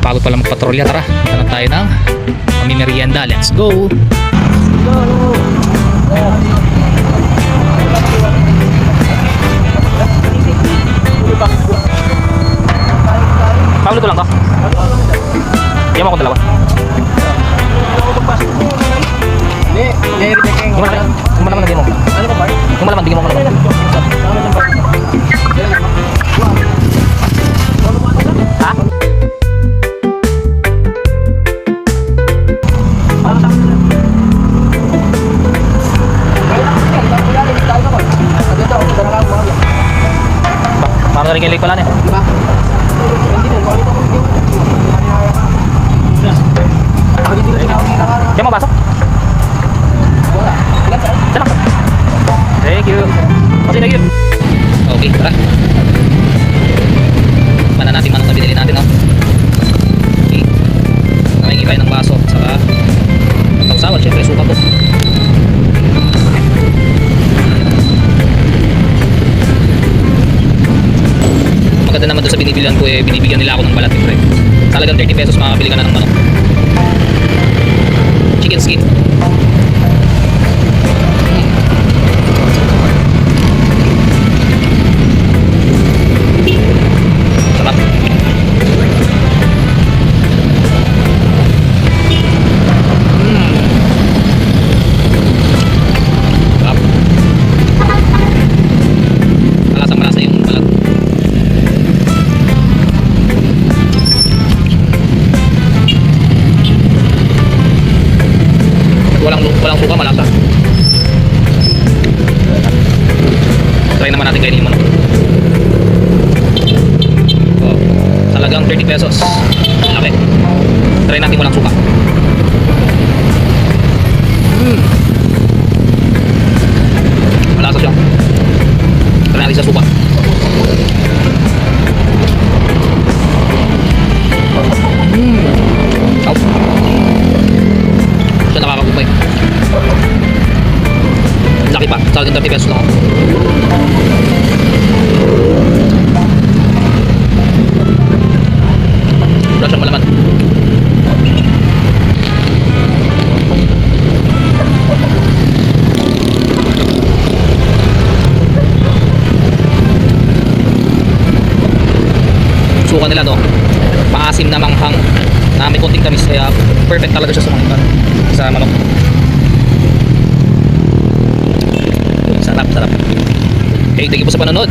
Nakakapagod pala magpatrolya. Tara, punta na tayo ng mamimerienda. Let's go! Pablo, ito lang ka? Diyan mo akong dalawa. Kung malaman na din mo. Kung malaman, bigyan mo ako naman. Ha? Parang rin kilig pala na eh. Diyan mo basok? Diyan lang. Thank you. Thank you. Okay, tara. Mana natin manok na binili natin, no? Okay. Nakahingi tayo ng baso at saka sausawan, syempre suka po. Maganda naman doon sa binibilihan ko eh, binibigyan nila ako ng balat, syempre. Talagang 30 pesos makakabili ka na ng manok. Chicken skin. Sarap. Sarap. Malasang-malasa yung balat. Walang suka, malasa. Try naman natin kainin mo, no? Oh, talagang 30 pesos. Laki. Try natin walang suka. Malasa siya. Try natin sa suka. Oh. Siya nakakagupay. Laki pa, talagang 30 pesos lang. Wala siyang malaman. Suka nila, no? Maasim na manghang na may konting tamis, kaya perfect talaga siya sa mga sa manok. Sarap. Okay, thank you po sa panonood.